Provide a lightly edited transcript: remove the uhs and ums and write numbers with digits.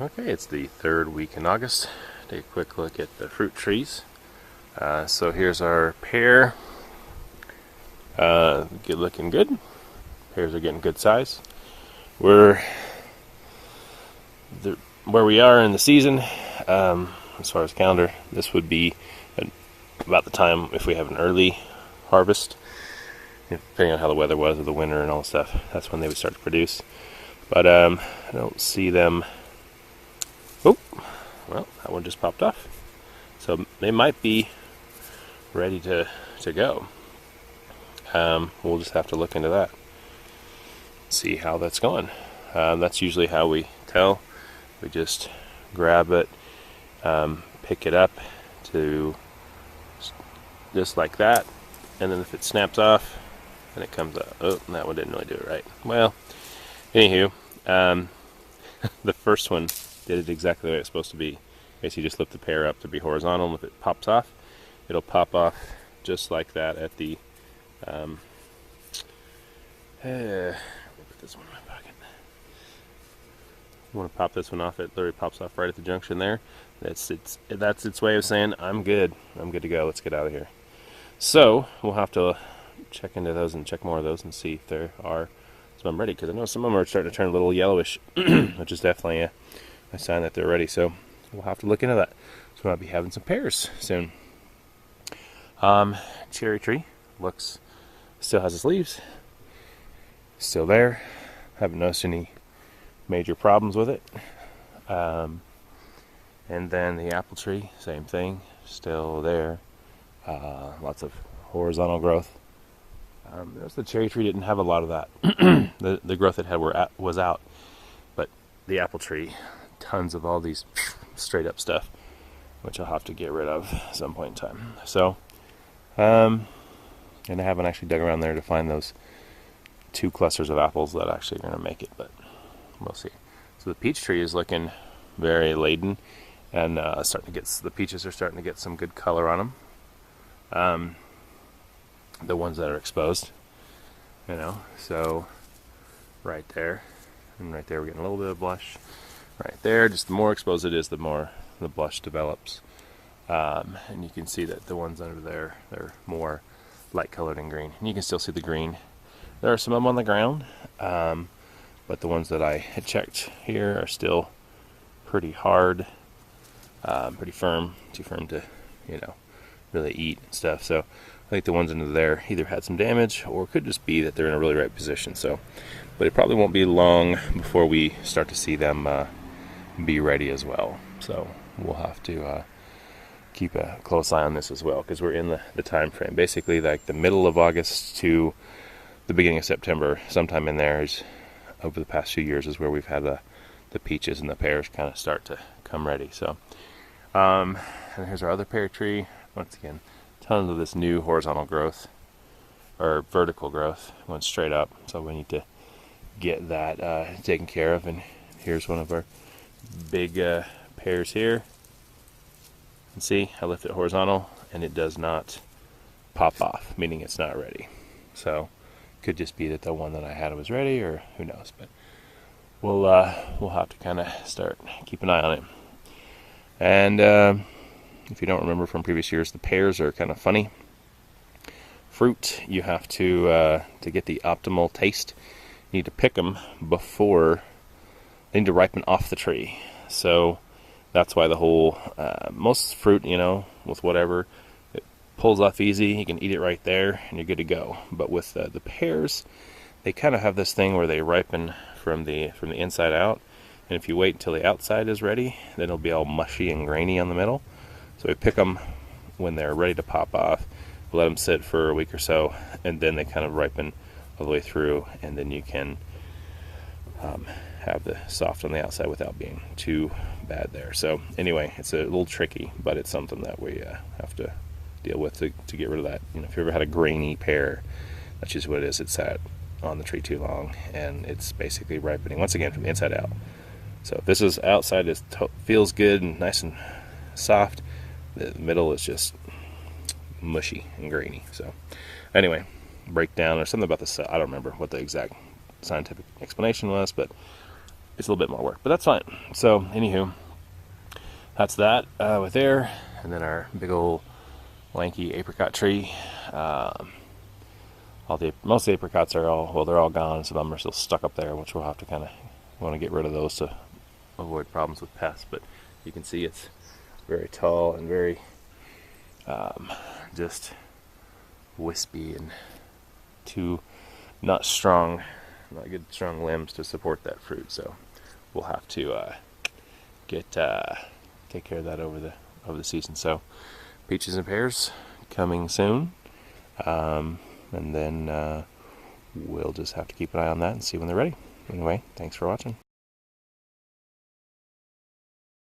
Okay, it's the third week in August. Take a quick look at the fruit trees. So here's our pear. Good looking good. Pears are getting good size. We're where we are in the season. As far as calendar, this would be about the time if we have an early harvest, depending on how the weather was of the winter and all the stuff. That's when they would start to produce. But I don't see them. Oh, well, that one just popped off. So they might be ready to go. We'll just have to look into that, see how that's going. That's usually how we tell. We just grab it, pick it up to just like that, and then if it snaps off, then it comes up. Oh, that one didn't really do it right. Well, anywho, the first one did it exactly the way it's supposed to be. Basically, just lift the pear up to be horizontal, and if it pops off, it'll pop off just like that at the. Let me put this one in my pocket. You want to pop this one off? It literally pops off right at the junction there. That's its way of saying I'm good. I'm good to go. Let's get out of here. So we'll have to check into those and check more of those and see if there are some of them ready, because I know some of them are starting to turn a little yellowish, which is definitely a sign that they're ready. So we'll have to look into that. So we might be having some pears soon. Cherry tree still has its leaves, still there. Haven't noticed any major problems with it. And then the apple tree, same thing, still there. Lots of horizontal growth. The cherry tree didn't have a lot of that. the growth it had was out, but the apple tree, tons of all these straight up stuff, which I'll have to get rid of at some point in time. So, and I haven't actually dug around there to find those 2 clusters of apples that actually are going to make it, but we'll see. So the peach tree is looking very laden, and the peaches are starting to get some good color on them. The ones that are exposed, so right there, and right there we're getting a little bit of blush. Right there, just the more exposed it is, the more the blush develops. And you can see that the ones under there, they're more light colored and green. And you can still see the green. There are some of them on the ground, but the ones that I had checked here are still pretty hard, pretty firm, too firm to, really eat and stuff. So I think the ones under there either had some damage, or it could just be that they're in a really right position. So, but it probably won't be long before we start to see them be ready as well. So we'll have to keep a close eye on this as well, because we're in the time frame. Basically, like the middle of August to the beginning of September, sometime in there is, over the past few years, is where we've had the peaches and the pears kind of start to come ready. So, and here's our other pear tree. Once again, tons of this new horizontal growth, or vertical growth, went straight up. So we need to get that taken care of. And here's one of our big pears here. And see, I lift it horizontal, and it does not pop off, meaning it's not ready. So could just be that the one that I had was ready, or who knows. But we'll have to kind of start keep an eye on it. And if you don't remember from previous years, the pears are kind of funny. Fruit, you have to get the optimal taste, you need to pick them before they need to ripen off the tree. So that's why the whole, most fruit, with whatever, it pulls off easy. You can eat it right there, and you're good to go. But with the pears, they kind of have this thing where they ripen from the inside out. And if you wait until the outside is ready, then it'll be all mushy and grainy on the middle. So we pick them when they're ready to pop off. We'll let them sit for a week or so, and then they kind of ripen all the way through, and then you can have the soft on the outside without being too bad there. So anyway, it's a little tricky, but it's something that we have to deal with to get rid of that. If you ever had a grainy pear, that's just what it is. It's sat on the tree too long, and it's basically ripening once again from the inside out. So if this is outside, it feels good and nice and soft. The middle is just mushy and grainy. So anyway, breakdown or something about this. I don't remember what the exact scientific explanation was, but it's a little bit more work, but that's fine. So anywho, that's that with there, and then our big old lanky apricot tree. Most of the apricots are they're all gone. Some of them are still stuck up there, which we'll have to kind of want to get rid of those to avoid problems with pests. But you can see it's very tall and very just wispy and too not good strong limbs to support that fruit. So we'll have to take care of that over the season. So peaches and pears coming soon, and then we'll just have to keep an eye on that and see when they're ready. Anyway, thanks for watching.